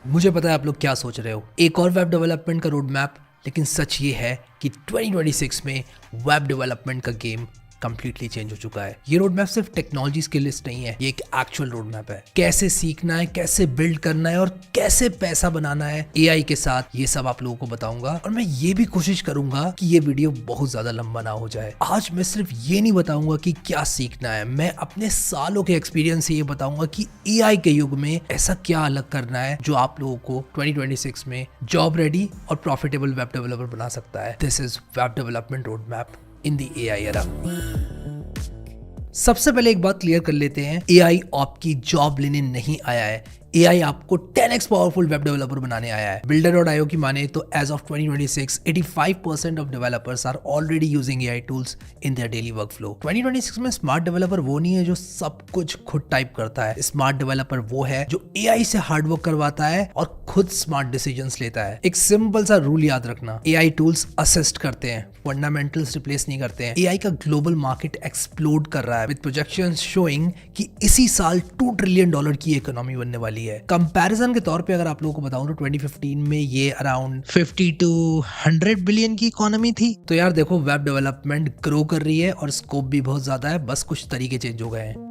मुझे पता है आप लोग क्या सोच रहे हो, एक और वेब डेवलपमेंट का रोड मैप। लेकिन सच ये है कि 2026 में वेब डेवलपमेंट का गेम कंप्लीटली चेंज हो चुका है। ये रोड मैप सिर्फ टेक्नोलॉजीज की लिस्ट नहीं है, ये एक एक्चुअल रोड मैप है। कैसे सीखना है, कैसे बिल्ड करना है और कैसे पैसा बनाना है एआई के साथ, ये सब आप लोगों को बताऊंगा। और मैं ये भी कोशिश करूंगा कि ये वीडियो बहुत ज्यादा लंबा ना हो जाए। आज मैं सिर्फ ये नहीं बताऊंगा कि क्या सीखना है, मैं अपने सालों के एक्सपीरियंस से ये बताऊंगा कि एआई के युग में ऐसा क्या अलग करना है जो आप लोगों को 2026 में जॉब रेडी और प्रॉफिटेबल वेब डेवलपर बना सकता है। This is web development road map in the AI era. सबसे पहले एक बात क्लियर कर लेते हैं, एआई आपकी जॉब लेने नहीं आया है, एआई आपको 10x पावरफुल वेब डेवलपर बनाने आया है। Builder.io की माने तो as of 2026 85% of developers are already using AI tools in their daily workflow. 2026 में स्मार्ट डेवलपर वो नहीं है जो सब कुछ खुद टाइप करता है। स्मार्ट डेवलपर वो है जो एआई से हार्डवर्क करवाता है और खुद स्मार्ट डिसीजंस लेता है। एक सिंपल सा रूल याद रखना, एआई टूल्स असिस्ट करते हैं, फंडामेंटल्स रिप्लेस नहीं करते हैं। एआई का ग्लोबल मार्केट एक्सप्लोड कर रहा है विद प्रोजेक्शंस शोइंग कि इसी साल $2 ट्रिलियन की इकोनॉमी बनने वाली है। कंपैरिजन के तौर पे अगर आप लोगों को बताऊं तो 2015 में ये अराउंड 50 to 100 बिलियन की इकोनॉमी थी। तो यार देखो, वेब डेवलपमेंट ग्रो कर रही है और स्कोप भी बहुत ज्यादा है, बस कुछ तरीके चेंज हो गए हैं।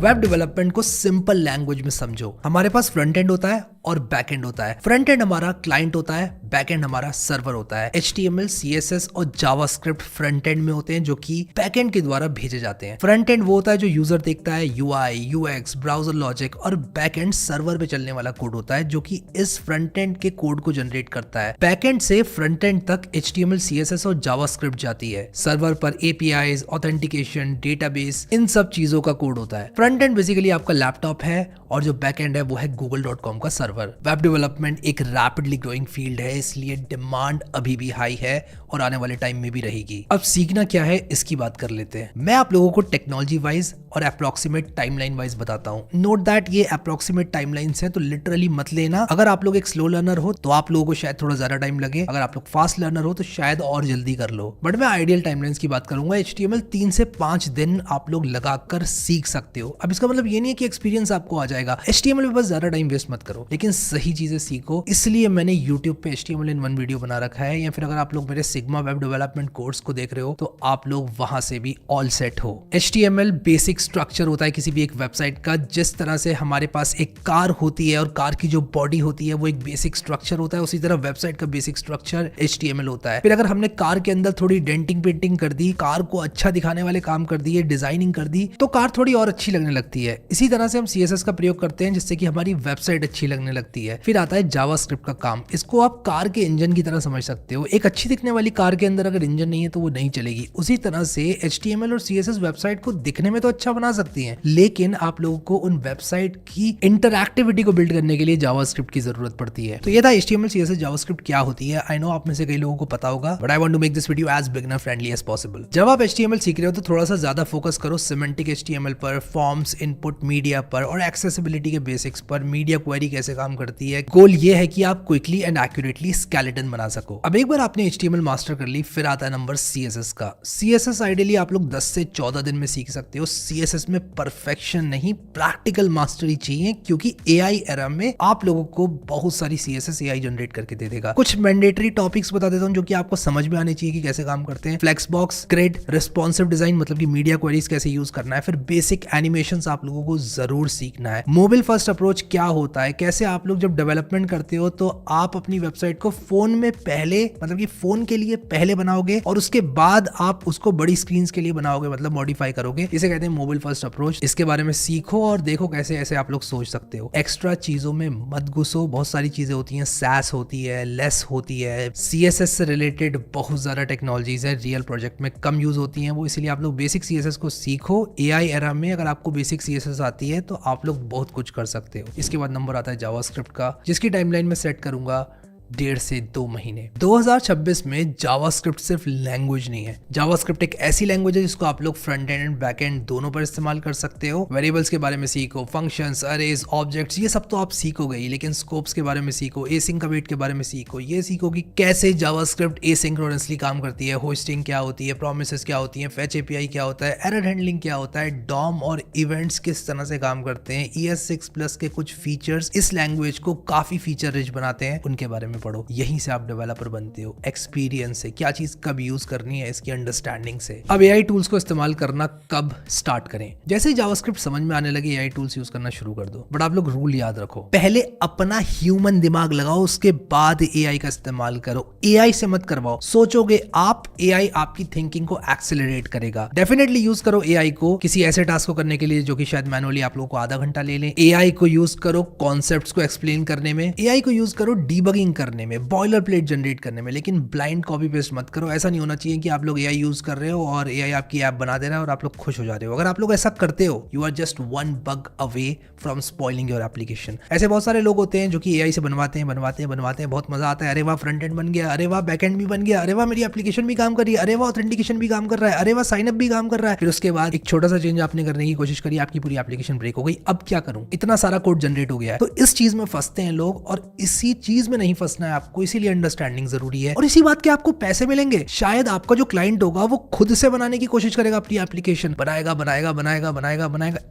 वेब डेवलपमेंट को सिंपल लैंग्वेज में समझो, हमारे पास फ्रंट एंड होता है और बैक एंड होता है। फ्रंट एंड हमारा क्लाइंट होता है, बैक एंड हमारा सर्वर होता है। HTML, CSS और जावास्क्रिप्ट फ्रंट एंड में होते हैं जो कि बैक एंड के द्वारा भेजे जाते हैं। फ्रंट एंड वो होता है जो यूजर देखता है, UI, UX, ब्राउजर लॉजिक, और बैक एंड सर्वर पे चलने वाला कोड होता है जो कि इस फ्रंट एंड के कोड को जनरेट करता है। बैक एंड से फ्रंट एंड तक HTML, CSS और जावास्क्रिप्ट जाती है। सर्वर पर APIs, ऑथेंटिकेशन, डेटाबेस, इन सब चीजों का कोड होता है। फ्रंट एंड बेसिकली आपका लैपटॉप है और जो बैक एंड है वो है google.com का सर्वर। वेब डेवलपमेंट एक रैपिडली ग्रोइंग फील्ड है, इसलिए डिमांड अभी भी हाई है और आने वाले टाइम में भी रहेगी। अब सीखना क्या है इसकी बात कर लेते हैं। मैं आप लोगों को टेक्नोलॉजी वाइज और अप्रोक्सीमेट टाइमलाइन वाइज बताता हूं। नोट दैट ये अप्रोक्सीमेट टाइमलाइंस हैं, तो लिटरली मत लेना। अगर आप लोग एक स्लो लर्नर हो तो आप लोगों को शायद थोड़ा ज्यादा टाइम लगे, अगर आप लोग फास्ट लर्नर हो तो शायद और जल्दी कर लो। बट मैं आइडियल टाइमलाइंस की बात करूंगा। HTML 3 से 5 दिन आप लोग लगाकर सीख सकते हो। अब इसका मतलब ये नहीं है कि एक्सपीरियंस आपको आ जाएगा। HTML में बस ज्यादा टाइम वेस्ट मत करो, लेकिन सही चीजें सीखो। इसलिए मैंने YouTube पे HTML in 1 वीडियो बना रखा है, या फिर अगर आप लोग मेरे सिग्मा वेब डेवलपमेंट कोर्स को देख रहे हो तो आप लोग वहां से भी ऑल सेट हो। HTML बेसिक स्ट्रक्चर होता है किसी भी एक वेबसाइट का। जिस तरह से हमारे पास एक कार होती है और कार की जो बॉडी होती है वो एक बेसिक स्ट्रक्चर होता है, उसी तरह वेबसाइट का बेसिक स्ट्रक्चर HTML होता है। फिर अगर हमने कार के अंदर थोड़ी डेंटिंग पेंटिंग कर दी, कार को अच्छा दिखाने वाले काम कर दिए, डिजाइनिंग कर दी, तो कार थोड़ी और अच्छी लगने लगती है। इसी तरह से हम CSS का प्रयोग करते हैं जिससे कि हमारी वेबसाइट अच्छी लगने लगती है। फिर आता है जावास्क्रिप्ट का काम। इसको आप कार के इंजन की तरह समझ सकते हो। एक अच्छी दिखने वाली कार के अंदर अगर इंजन नहीं है तो वो नहीं चलेगी। उसी तरह से HTML और CSS वेबसाइट को दिखने में तो अच्छा बना सकती हैं, लेकिन आप लोगों को उन वेबसाइट की इंटरएक्टिविटी को बिल्ड करने के लिए जावास्क्रिप्ट की जरूरत पड़ती है। तो ये था HTML, CSS, जावास्क्रिप्ट क्या होती है। आई नो आप में से कई लोगों को पता होगा, but I want to make this video as beginner friendly as possible. जब आप HTML सीख रहे हो तो थोड़ा सा ज्यादा फोकस करो सिमेंटिक HTML पर, फॉर्म्स, इनपुट, मीडिया पर और एक्सेसिबिलिटी के बेसिक्स पर। मीडिया क्वेरी कैसे काम करती है। गोल ये है कि आप क्विकली एंड एक्यूरेटली स्केलेटन बना सको। अब एक बार आपने HTML मास्टर कर ली, फिर आता है नंबर CSS का। CSS आइडियली आप लोग 10 से 14 दिन में सीख सकते हो। CSS में परफेक्शन नहीं, प्रैक्टिकल मास्टरी चाहिए, क्योंकि AI एरा में आप लोगों को बहुत सारी CSS AI जनरेट करके दे देगा। कुछ मैंडेटरी टॉपिक्स बता देता हूं जो कि आपको समझ में आने चाहिए कि कैसे काम करते हैं। फ्लेक्सबॉक्स, ग्रिड, रिस्पॉन्सिव डिजाइन मतलब कि मीडिया क्वेरीज कैसे यूज करना है। फिर बेसिक एनिमेशंस आप लोगों को जरूर सीखना है। मोबाइल फर्स्ट अप्रोच क्या होता है, कैसे आप लोग जब डेवलपमेंट करते हो तो आप अपनी वेबसाइट को फोन में पहले, मतलब कि फोन के लिए पहले बनाओगे और उसके बाद आप उसको बड़ी स्क्रीन के लिए बनाओगे, मतलब मॉडिफाई करोगे। इसे कहते हैं मोबाइल फर्स्ट अप्रोच। इसके बारे में सीखो और देखो कैसे ऐसे आप लोग सोच सकते हो। एक्स्ट्रा चीजों में मत घुसो, बहुत सारी चीजें होती हैं। SAS होती है, लेस होती है, CSS से रिलेटेड बहुत ज्यादा टेक्नोलॉजीज है, रियल प्रोजेक्ट में कम यूज होती हैं वो, इसलिए आप लोग बेसिक CSS को सीखो। AI एरा में अगर आपको बेसिक CSS आती है तो आप लोग बहुत कुछ कर सकते हो। इसके बाद नंबर आता है जावास्क्रिप्ट का, जिसकी टाइमलाइन में सेट करूंगा 1.5 से 2 महीने। 2026 में जावास्क्रिप्ट सिर्फ लैंग्वेज नहीं है, जावास्क्रिप्ट एक ऐसी लैंग्वेज है जिसको आप लोग front end and back and दोनों पर इस्तेमाल कर सकते हो। वेरिएबल्स के बारे में सीखो, फंक्शंस, अरेज, ऑब्जेक्ट्स, ये सब तो आप सीखोगे ही, लेकिन स्कोप्स के बारे में सीखो, एसिंक कमिट के बारे में सीखो, ये सीखो कि कैसे जावास्क्रिप्ट एसिंक्रोनसली काम करती है, होस्टिंग क्या होती है, प्रोमिसेस क्या होती है, फेच एपीआई क्या होता है, एरर हैंडलिंग क्या होता है, डॉम और इवेंट्स किस तरह से काम करते हैं, ES6+ के कुछ फीचर्स इस लैंग्वेज को काफी फीचर रिच बनाते हैं, उनके बारे में पढ़ो। यहीं से आप डेवलपर बनते हो, एक्सपीरियंस से, क्या चीज कब यूज करनी है इसकी अंडरस्टैंडिंग से। अब एआई टूल्स को इस्तेमाल करना कब स्टार्ट करें? जैसे ही जावास्क्रिप्ट समझ में आने लगे एआई टूल्स यूज करना शुरू कर दो। बट आप लोग रूल याद रखो, पहले अपना ह्यूमन दिमाग लगाओ, उसके बाद एआई का इस्तेमाल करो। एआई से मत करवाओ, सोचोगे आप, एआई आपकी थिंकिंग को एक्सेलरेट करेगा। डेफिनेटली यूज करो एआई को किसी ऐसे टास्क को करने के लिए जो कि शायद मैनुअली आप लोगों को आधा घंटा ले ले। एआई को यूज करो कॉन्सेप्ट्स को एक्सप्लेन करने में, एआई को यूज करो डीबगिंग करने में, बॉयलर प्लेट जनरेट करने में, लेकिन ब्लाइंड कॉपी पेस्ट मत करो। ऐसा नहीं होना चाहिए कि आप लोग एआई यूज कर रहे हो और एआई आपकी ऐप बना दे रहा है और आप लोग खुश हो जा रहे हो। अगर आप लोग ऐसा करते हो, you are just one bug away from spoiling your application. ऐसे बहुत सारे लोग होते हैं जो कि एआई से बनवाते हैं, बहुत मजा आता है, अरे वाह फ्रंट एंड बन गया, अरे वाह बैक एंड भी बन गया, अरे वाह मेरी एप्लीकेशन भी काम कर रही है, अरे वाह ऑथेंटिकेशन भी काम कर रहा है, अरे वाह साइन अप भी काम कर रहा है। फिर उसके बाद एक छोटा सा चेंज आपने करने की कोशिश करी, आपकी पूरी एप्लीकेशन ब्रेक हो गई। अब क्या करूं, इतना सारा कोड जनरेट हो गया है। तो इस चीज में फंसते हैं लोग, और इसी चीज में नहीं फंसना है आपको, इसीलिए अंडरस्टैंडिंग जरूरी है। और इसी बात के आपको पैसे मिलेंगे। शायद आपका जो क्लाइंट होगा वो खुद से बनाने की कोशिश करेगा, अपनी एप्लीकेशन बनाएगा,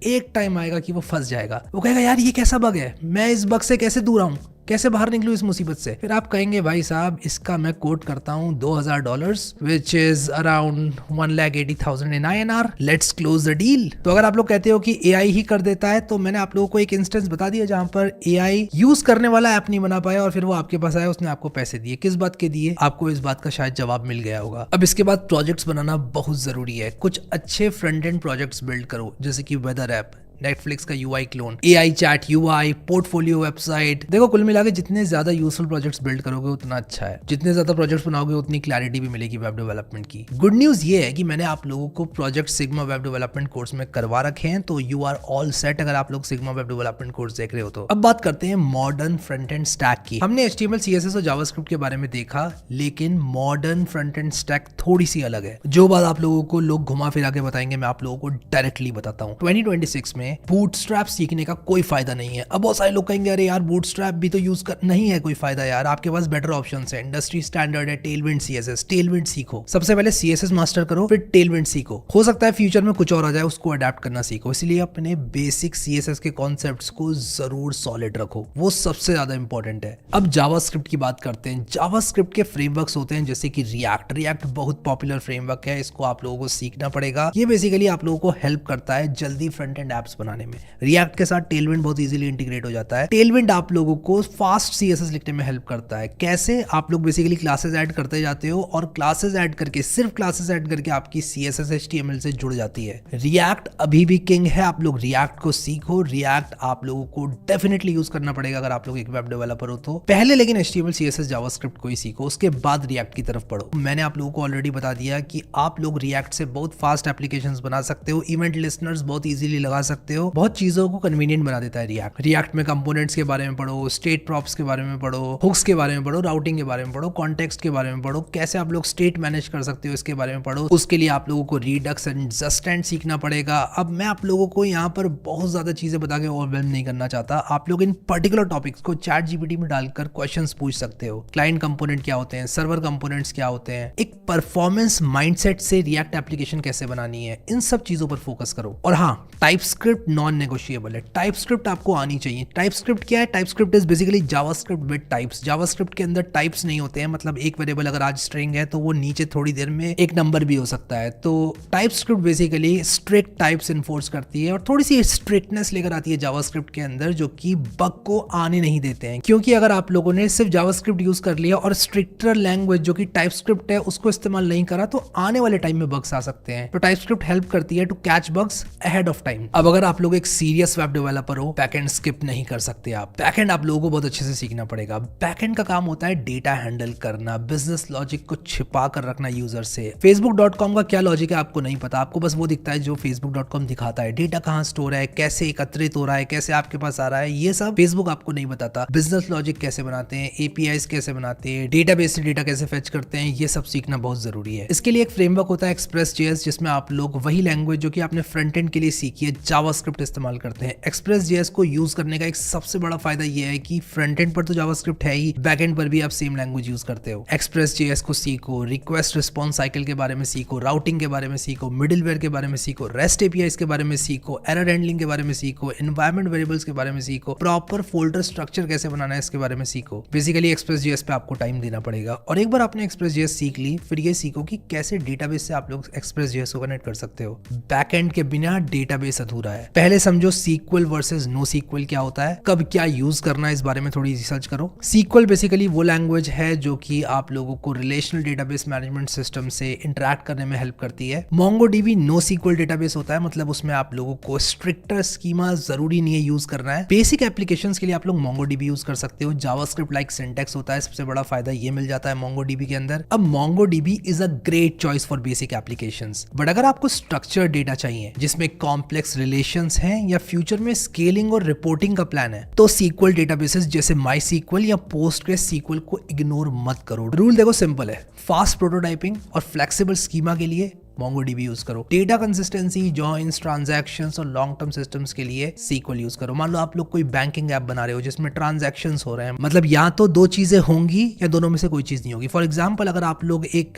एक टाइम आएगा कि वो फंस जाएगा। वो कहेगा यार ये कैसा बग है, मैं इस बग से कैसे दूर आऊं, कैसे बाहर निकलूं इस मुसीबत से। फिर आप कहेंगे भाई साहब इसका मैं कोट करता हूं $2000, which is around 1,80,000 in INR, let's close the deal. तो अगर आप लोग कहते हो कि एआई ही कर देता है, तो मैंने आप लोगों को एक इंस्टेंस बता दिया जहां पर एआई यूज करने वाला ऐप नहीं बना पाया और फिर वो आपके पास आया, उसने आपको पैसे दिए। किस बात के दिए, आपको इस बात का शायद जवाब मिल गया होगा। अब इसके बाद प्रोजेक्ट्स बनाना बहुत जरूरी है। कुछ अच्छे फ्रंट एंड प्रोजेक्ट्स बिल्ड करो, जैसे कि वेदर ऐप, नेटफ्लिक्स का UI clone, AI chat UI, portfolio website. देखो कुल मिला के जितने ज्यादा यूजफुल प्रोजेक्ट्स बिल्ड करोगे उतना अच्छा है, जितने ज्यादा प्रोजेक्ट्स बनाओगे उतनी क्लैरिटी भी मिलेगी वेब डेवलपमेंट की। गुड न्यूज ये है कि मैंने आप लोगों को project sigma web development course में करवा रखे हैं, तो यू आर ऑल सेट अगर आप लोग सिग्मा वेब डेवलपमेंट कोर्स देख रहे हो तो। अब बात करते हैं मॉडर्न फ्रंट एंड स्टैक की। हमने HTML CSS और जावास्क्रिप्ट के बारे में देखा, लेकिन मॉडर्न फ्रंट एंड स्टैक थोड़ी सी अलग है। जो बात आप लोगों को लोग घुमा फिरा के बताएंगे, मैं आप लोगों को डायरेक्टली बताता हूँ। 2026 में बूटस्ट्रैप सीखने का कोई फायदा नहीं है। अब बहुत सारे लोग कहेंगे अरे यार बूटस्ट्रैप भी तो यूज कर, नहीं है कोई फायदा यार, आपके पास बेटर ऑप्शंस है। इंडस्ट्री स्टैंडर्ड है टेलविंड CSS, टेलविंड सीखो। सबसे पहले CSS मास्टर करो, फिर टेलविंड सीखो। हो सकता है फ्यूचर में कुछ और आ जाए, उसको अडेप्ट करना सीखो। इसलिए अपने बेसिक CSS के कॉन्सेप्ट्स को जरूर सॉलिड रखो, वो सबसे ज्यादा इंपॉर्टेंट है। अब जावास्क्रिप्ट की बात करते हैं। जावास्क्रिप्ट के फ्रेमवर्क्स होते हैं जैसे कि रिएक्ट बहुत पॉपुलर फ्रेमवर्क है, इसको आप लोगों को सीखना पड़ेगा। ये बेसिकली आप लोगों को हेल्प करता है जल्दी फ्रंट एंड एप्स बनाने में। रिएक्ट के साथ टेलविंड बहुत इजीली इंटीग्रेट हो जाता है। टेलविंड आप लोगों को फास्ट CSS लिखने में हेल्प करता है। कैसे, आप लोग बेसिकली क्लासेस ऐड करते जाते हो और क्लासेस ऐड करके, सिर्फ क्लासेस ऐड करके आपकी CSS HTML से जुड़ जाती है। रिएक्ट अभी भी किंग है, आप लोग रिएक्ट को सीखो। रिएक्ट आप लोगों को डेफिनेटली यूज करना पड़ेगा अगर आप लोग एक वेब डेवलपर हो तो। पहले लेकिन HTML CSS जावास्क्रिप्ट को ही सीखो, उसके बाद रिएक्ट की तरफ पढ़ो। मैंने आप लोगों को ऑलरेडी बता दिया कि आप लोग रिएक्ट से बहुत फास्ट एप्लीकेशंस बना सकते हो, इवेंट लिस्टनर्स बहुत इजीली लगा सकते हो, बहुत चीजों को कन्वीनियंट बना देता है रिएक्ट में कंपोनेंट्स के बारे में पढ़ो, स्टेट प्रॉप्स के बारे में पढ़ो, हुक्स के बारे में पढ़ो, राउटिंग के बारे में पढ़ो, कॉन्टेक्स्ट के बारे में पढ़ो, कैसे आप लोग स्टेट मैनेज कर सकते हो इसके बारे में पढ़ो। उसके लिए आप लोगों को रिडक्स एंड जस्टेंट सीखना पड़ेगा। अब मैं आप लोगों को यहाँ पर बहुत ज्यादा चीजें बता के ओवरवेल्म नहीं करना चाहता। आप लोग इन पर्टिकुलर टॉपिक्स को ChatGPT में डालकर क्वेश्चंस पूछ सकते हो। क्लाइंट कंपोनेंट क्या होते हैं, सर्वर कंपोनेंट्स क्या होते हैं, एक परफॉर्मेंस माइंडसेट से रिएक्ट एप्लीकेशन कैसे बनानी है, इन सब चीजों पर फोकस करो। और हाँ, टाइपस्क्रिप्ट नॉन नेगोशिएबल है, टाइपस्क्रिप्ट आपको आनी चाहिए। टाइपस्क्रिप्ट क्या है? TypeScript is basically JavaScript with types. JavaScript के अंदर टाइप्स नहीं होते हैं, मतलब एक वेरिएबल अगर आज स्ट्रिंग है तो वो नीचे थोड़ी देर में एक नंबर भी हो सकता है। तो TypeScript basically strict types enforce करती है और थोड़ी सी स्ट्रिक्टनेस लेकर आती है जावास्क्रिप्ट के अंदर, जो कि बग को आने नहीं देते हैं। क्योंकि अगर आप लोगों ने सिर्फ जावास्क्रिप्ट यूज कर लिया और स्ट्रिक्टर लैंग्वेज जो कि टाइपस्क्रिप्ट है उसको इस्तेमाल नहीं करा, तो आने वाले टाइम में बग्स आ सकते हैं। तो टाइपस्क्रिप्ट हेल्प करती है to catch bugs ahead of time. अब अगर आप लोग एक सीरियस वेब डेवलपर हो, बैकएंड स्किप नहीं कर सकते आप। बैकएंड आप लोगों को बहुत अच्छे से सीखना पड़ेगा। बैकएंड का काम होता है डेटा हैंडल करना, बिजनेस लॉजिक को छिपा कर रखना यूजर से। facebook.com का क्या लॉजिक है आपको नहीं पता, आपको बस वो दिखता है जो facebook.com दिखाता है। डेटा कहाँ स्टोर है, कैसे एकत्रित हो रहा है, कैसे आपके पास आ रहा है, ये सब फेसबुक आपको नहीं बताता। बिजनेस लॉजिक कैसे बनाते हैं, एपीआईज कैसे बनाते हैं, डेटाबेस से डेटा कैसे फेच करते हैं, ये सब सीखना बहुत जरूरी है। इसके लिए एक फ्रेमवर्क होता है एक्सप्रेस.js, जिसमें आप लोग वही लैंग्वेज जो कि आपने फ्रंट एंड के लिए सीखी है जावास्क्रिप्ट इस्तेमाल करते हैं। एक्सप्रेस.js को यूज करने का एक सबसे बड़ा फायदा ये है कि फ्रंट एंड पर तो जावास्क्रिप्ट है ही, बैक एंड पर भी आप सेम लैंग्वेज यूज करते हो। एक्सप्रेस.js को सीखो, रिक्वेस्ट रिस्पॉन्स साइकिल के बारे में सीखो, राउटिंग के बारे में सीखो, मिडिलवेयर के बारे में सीखो, रेस्ट एपीआईज के बारे में सीखो, एरर हैंडलिंग के बारे में सीखो, एनवायरनमेंट वेरिएबल्स के बारे में सीखो, प्रॉपर फोल्डर स्ट्रक्चर कैसे बनाना है इसके बारे में सीखो। बेसिकली एक्सप्रेस.js पे आपको टाइम देना पड़ेगा। और एक बार आपने एक्सप्रेस.js सीख ली, फिर ये सीखो कि कैसे डेटाबेस से आप लोग एक्सप्रेस.js को कनेक्ट कर सकते हो। बैकएंड के बिना डेटाबेस अधूरा है। पहले समझो सीक्वल वर्सेस नो सीक्वल क्या होता है, कब क्या यूज करना है, इस बारे में थोड़ी रिसर्च करो। सीक्वल बेसिकली वो लैंग्वेज है जो कि आप लोगों को रिलेशनल डेटाबेस मैनेजमेंट सिस्टम से इंटरैक्ट करने में हेल्प करती है। MongoDB नो सीक्वल डेटाबेस होता है, मतलब उसमें आप लोगों को स्ट्रिक्टर स्कीमा जरूरी नहीं है यूज करना है। बेसिक एप्लीकेशंस के लिए आप लोग MongoDB यूज कर सकते हो। जावास्क्रिप्ट लाइक सिंटैक्स होता है, सबसे बड़ा फायदा ये मिल जाता है MongoDB के अंदर। अब MongoDB is a great choice for basic applications, but अगर आपको स्ट्रक्चर्ड डेटा चाहिए जिसमें कॉम्प्लेक्स रिलेशंस हैं या फ्यूचर में स्केलिंग और रिपोर्टिंग का प्लान है, तो सीक्वल डेटाबेसेस जैसे MySQL या PostgreSQL को इग्नोर मत करो। रूल देखो सिंपल है, फास्ट प्रोटोटाइपिंग और फ्लेक्सिबल स्कीमा के लिए MongoDB यूज करो। डेटा कंसिस्टेंसी, जॉइंस, ट्रांजैक्शंस और लॉन्ग टर्म सिस्टम्स के लिए SQL यूज करो। मान लो आप लोग कोई बैंकिंग ऐप बना रहे हो जिसमें ट्रांजैक्शंस हो रहे हैं, मतलब या तो दो चीजें होंगी या दोनों में से कोई चीज नहीं होगी। फॉर एग्जांपल, अगर आप लोग एक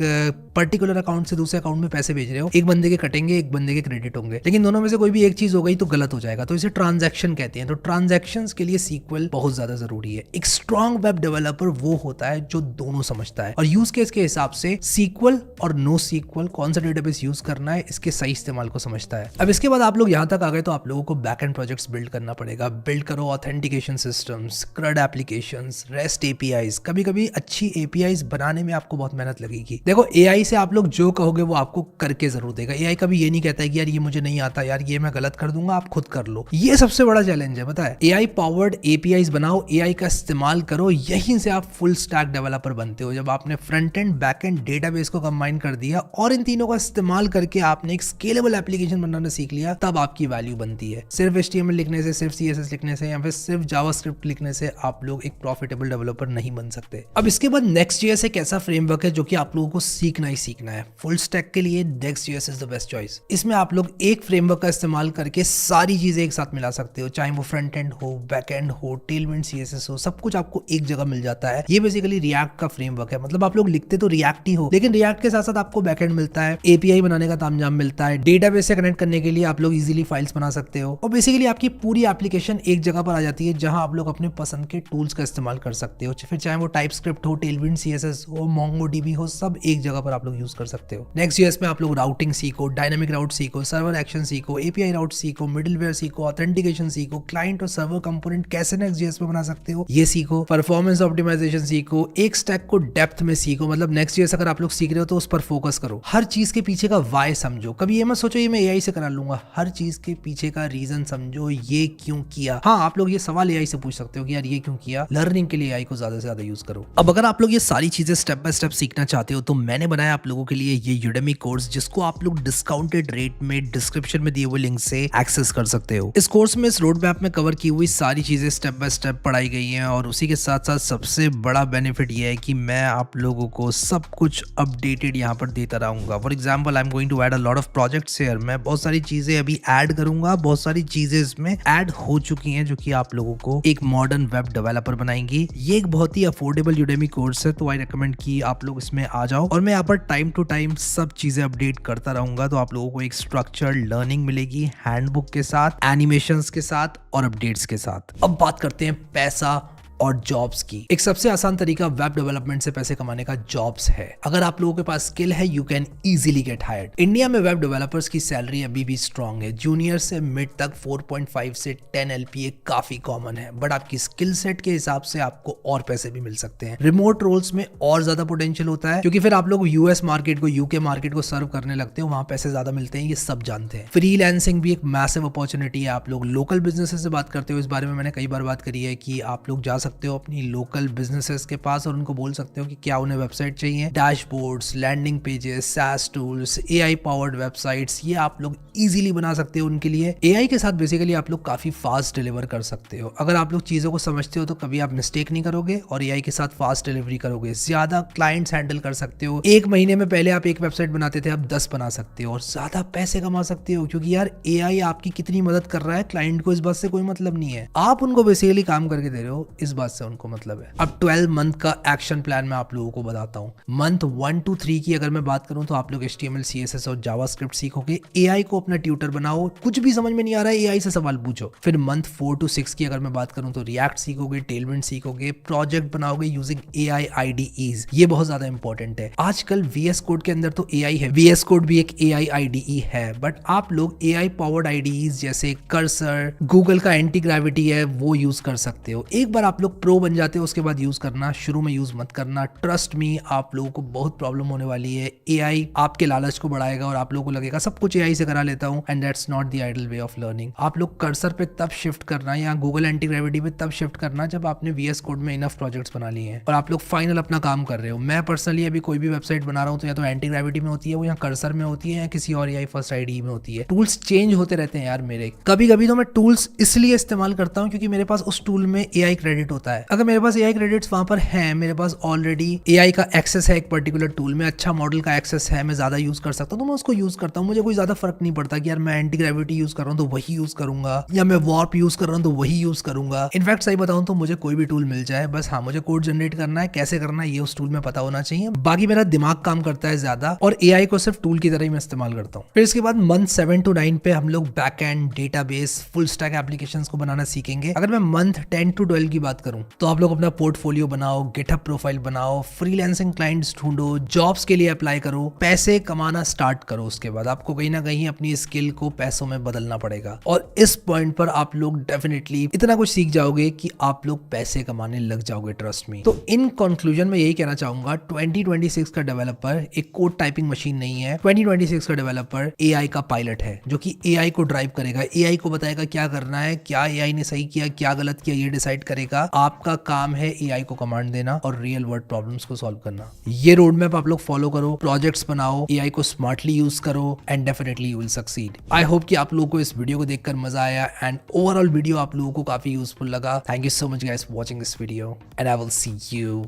पर्टिकुलर अकाउंट से दूसरे अकाउंट में पैसे भेज रहे हो, एक बंदे के कटेंगे, एक बंदे के क्रेडिट होंगे, लेकिन दोनों में से कोई भी एक चीज हो गई तो गलत हो जाएगा, तो इसे ट्रांजैक्शन कहते हैं। तो ट्रांजैक्शंस के लिए SQL बहुत ज्यादा जरूरी है। एक स्ट्रॉन्ग वेब डेवलपर वो होता है जो दोनों समझता है, और यूज केस के हिसाब से SQL और नो SQL कौन सा डेटाबेस यूज करना है इसके सही इस्तेमाल को समझता है। अब इसके बाद आप लोग यहां तक आ गए तो आप लोगों को बैकएंड प्रोजेक्ट्स बिल्ड करना पड़ेगा। बिल्ड करो authentication systems, CRUD applications, rest APIs. कभी कभी अच्छी एपीआईज बनाने में आपको बहुत मेहनत लगेगी। देखो, एआई से आप लोग जो कहोगे वो आपको करके जरूर देगा। एआई कभी ये नहीं कहता है कि यार ये मुझे नहीं आता, यार ये मैं गलत कर दूंगा, आप खुद कर लो। ये सबसे बड़ा चैलेंज है, पता है। एआई पावर्ड एपीआईज बनाओ, एआई का इस्तेमाल करो, यहीं से आप फुल स्टैक डेवलपर बनते हो। जब आपने front end back and database को कंबाइन कर दिया और इन तीनों का इस्तेमाल करके आपने एक स्केलेबल एप्लीकेशन बनाना सीख लिया, तब आपकी वैल्यू बनती है। सिर्फ HTML लिखने से, सिर्फ CSS लिखने से या फिर सिर्फ जावास्क्रिप्ट लिखने से आप लोग एक प्रॉफिटेबल डेवलपर नहीं बन सकते। अब इसके बाद Next.js एक ऐसा फ्रेमवर्क है जो कि आप लोगों को सीखना ही सीखना है। फुल स्टैक के लिए Next.js is the best choice. इसमें आप लोग एक फ्रेमवर्क का इस्तेमाल करके सारी चीजें एक साथ मिला सकते हो, चाहे वो फ्रंट एंड हो, बैक एंड हो, टेलविंड CSS हो, सब कुछ आपको एक जगह मिल जाता है। ये बेसिकली रिएक्ट का फ्रेमवर्क है, मतलब आप लोग लिखते तो रिएक्ट ही हो, लेकिन रिएक्ट के साथ साथ आपको बैक एंड मिलता है, एपीआई बनाने का तामझाम मिलता है, डेटाबेस से कनेक्ट करने के लिए आप लोग इजीली फाइल्स बना सकते हो, और बेसिकली आपकी पूरी एप्लीकेशन एक जगह पर आ जाती है जहां आप लोग अपने पसंद के टूल्स का इस्तेमाल कर सकते हो। फिर चाहे वो टाइपस्क्रिप्ट हो, टेलविंड CSS हो, MongoDB हो, सब एक जगह पर आप लोग यूज कर सकते हो। Next.js में आप लोग राउटिंग सीखो, डायनामिक राउट सीखो, सर्वर एक्शन सीखो, एपीआई राउट सीखो, मिडिलवेयर सीखो, ऑथेंटिकेशन सीखो, क्लाइंट और सर्वर कंपोनेंट कैसे Next.js में बना सकते हो ये सीखो, परफॉर्मेंस ऑप्टिमाइजेशन सीखो, एक स्टैक को डेप्थ में सीखो। मतलब Next.js अगर आप लोग सीख रहे हो तो उस पर फोकस करो, हर चीज के पीछे का वाई समझो। कभी ये मत सोचो ये मैं एआई से करा लूंगा, हर चीज के पीछे का रीजन समझो, ये क्यों किया। हाँ, आप लोग ये सवाल एआई से पूछ सकते हो कि यार ये क्यों किया। लर्निंग के लिए एआई को ज्यादा से ज्यादा यूज करो। अब अगर आप लोग ये सारी चीजें स्टेप बाय स्टेप सीखना चाहते हो तो मैंने बनाया आप लोगों के लिए ये Udemy कोर्स, जिसको आप लोग डिस्काउंटेड रेट में डिस्क्रिप्शन में दिए हुए लिंक से एक्सेस कर सकते हो। इस कोर्स में, इस रोड मैप में कवर की हुई सारी चीजें स्टेप बाय स्टेप पढ़ाई गई हैं, और उसी के साथ साथ सबसे बड़ा बेनिफिट ये है कि मैं आप लोगों को सब कुछ अपडेटेड यहाँ पर देता रहूंगा। For example, I am going to add a lot of projects here. मैं बहुत सारी चीजें अभी ऐड करूंगा, बहुत सारी चीजें इसमें ऐड हो चुकी हैं जो कि आप लोगों को एक मॉडर्न वेब डेवलपर बनाएंगी। ये एक बहुत ही अफोर्डेबल Udemy कोर्स है, तो आई रिकमेंड कि आप लोग इसमें आ जाओ, और मैं यहाँ पर टाइम टू टाइम सब चीजें अपडेट करता रहूंगा। तो आप लोगों को एक स्ट्रक्चर्ड लर्निंग मिलेगी, हैंडबुक के साथ, एनिमेशंस के साथ और अपडेट्स के साथ। अब बात करते हैं पैसा और जॉब्स की। एक सबसे आसान तरीका वेब डेवलपमेंट से पैसे कमाने का जॉब्स है। अगर आप लोगों के पास स्किल है, you can easily get hired. India में वेब डेवलपर्स की सैलरी अभी भी स्ट्रांग है। जूनियर से मिड तक 4.5 से 10 LPA काफी कॉमन है, बट आपकी स्किल सेट के हिसाब से आपको और पैसे भी मिल सकते हैं। रिमोट रोल्स में और ज्यादा पोटेंशियल होता है, क्योंकि फिर आप लोग यूएस मार्केट को, यूके मार्केट को सर्व करने लगते हो, वहां पैसे ज्यादा मिलते हैं, ये सब जानते हैं। फ्रीलांसिंग भी एक मैसिव अपॉर्चुनिटी है। आप लोग लोकल बिजनेसेस से बात करते हो, इस बारे में मैंने कई बार बात करी है कि आप लोग जा सकते हो अपनी लोकल बिजनेसेस के पास और उनको बोल सकते हो कि क्या उन्हें वेबसाइट चाहिए, dashboards, landing pages, SaaS tools, AI powered websites, ये आप लोग इजीली बना सकते हो उनके लिए। AI के साथ बेसिकली आप लोग काफी फास्ट डिलीवर कर सकते हो। अगर आप लोग चीजों को समझते हो तो कभी आप मिस्टेक नहीं करोगे और AI के साथ फास्ट डिलीवरी करोगे, ज्यादा क्लाइंट्स हैंडल कर सकते हो। एक महीने में पहले आप एक वेबसाइट बनाते थे, अब 10 बना सकते हो और ज्यादा पैसे कमा सकते हो, क्योंकि यार AI आपकी कितनी मदद कर रहा है, क्लाइंट को इस बात से कोई मतलब नहीं है। आप उनको बेसिकली काम करके दे रहे हो, इस बात से उनको मतलब है। अब 12 मंथ का एक्शन प्लान मैं आप लोगों को बताता हूँ। मंथ 1 to 3 की अगर मैं बात करूँ तो आप लोग HTML, CSS और जावास्क्रिप्ट सीखोगे। AI को अपना ट्यूटर बनाओ, कुछ भी समझ में नहीं आ रहा है AI से सवाल पूछो। फिर मंथ 4 to 6 की अगर मैं बात करूँ तो रिएक्ट सीखोगे, टेलविंड सीखोगे, प्रोजेक्ट बनाओगे यूजिंग AI IDEs। ये बहुत ज्यादा इंपॉर्टेंट है। आजकल VS कोड के अंदर तो AI है, VS कोड भी एक AI IDE है, बट आप लोग AI पावर्ड IDEs जैसे कर्सर, गूगल का एंटी ग्रेविटी है, वो यूज कर सकते हो। एक बार आप लोग प्रो बन जाते हो उसके बाद यूज करना, शुरू में यूज मत करना। ट्रस्ट मी, आप लोगों को बहुत प्रॉब्लम होने वाली है। AI आपके लालच को बढ़ाएगा और आप लोगों को लगेगा सब कुछ AI से करा लेता हूं, and that's not the ideal way of learning. आप लोग कर्सर पे तब शिफ्ट करना या गूगल एंटी ग्रेविटी पे तब शिफ्ट करना जब आपने VS कोड में इनफ प्रोजेक्ट्स बना लिए हैं और आप लोग फाइनल अपना काम कर रहे हो। मैं पर्सनली अभी कोई भी वेबसाइट बना रहा हूं तो या तो एंटी ग्रेविटी में होती है, वो या कर्सर में होती है, या किसी और AI फर्स्ट IDE में होती है। टूल्स चेंज होते रहते हैं यार मेरे। कभी कभी तो मैं टूल्स इसलिए इस्तेमाल करता हूं क्योंकि मेरे पास उस टूल में AI क्रेडिट होता है। अगर मेरे पास AI क्रेडिट्स वहां पर हैं, मेरे पास ऑलरेडी AI का एक्सेस है एक पर्टिकुलर टूल में, अच्छा मॉडल का एक्सेस है, मैं ज्यादा यूज कर सकता हूं, तो मैं उसको यूज करता हूं। मुझे कोई ज्यादा फर्क नहीं पड़ता कि यार मैं एंटी ग्रेविटी यूज कर रहा हूं तो वही यूज करूंगा, या मैं वार्प यूज कर रहा हूं तो वही यूज करूंगा। इनफैक्ट सही बताऊं तो मुझे कोई भी टूल मिल जाए, बस हाँ मुझे कोड जनरेट करना है, कैसे करना है ये उस टूल में पता होना चाहिए। बाकी मेरा दिमाग काम करता है ज्यादा और AI को सिर्फ टूल की तरह ही मैं इस्तेमाल करता हूँ। फिर इसके बाद मंथ 7 to 9 पे हम लोग backend, database, full stack applications को बनाना सीखेंगे। अगर मैं मंथ 10 to 12 की बात करूं तो आप लोग अपना पोर्टफोलियो बनाओ, गिटहब प्रोफाइल बनाओ, फ्रीलांसिंग क्लाइंट्स ढूंढो, जॉब्स के लिए अप्लाई करो, पैसे कमाना स्टार्ट करो। उसके बाद आपको कहीं ना कहीं अपनी स्किल को पैसों में बदलना पड़ेगा और इस पॉइंट पर आप लोग डेफिनेटली इतना कुछ सीख जाओगे कि आप लोग पैसे कमाने लग जाओगे, ट्रस्ट मी। तो इन कंक्लूजन में यही कहना चाहूंगा, 2026 का डेवलपर एक कोड टाइपिंग मशीन नहीं है। 2026 का डेवलपर AI का पायलट है, जो कि AI को ड्राइव करेगा, AI को बताएगा क्या करना है, क्या AI ने सही किया, क्या गलत किया, ये डिसाइड करेगा। आपका काम है AI को कमांड देना और रियल वर्ल्ड प्रॉब्लम्स को सॉल्व करना। ये रोड मैप आप लोग फॉलो करो, प्रोजेक्ट्स बनाओ, AI को स्मार्टली यूज करो, and definitely you will succeed. I hope कि आप लोगों को इस वीडियो को देखकर मजा आया एंड ओवरऑल वीडियो आप लोगों को काफी यूजफुल लगा। Thank you so much guys for watching this video and I will see you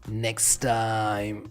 next time.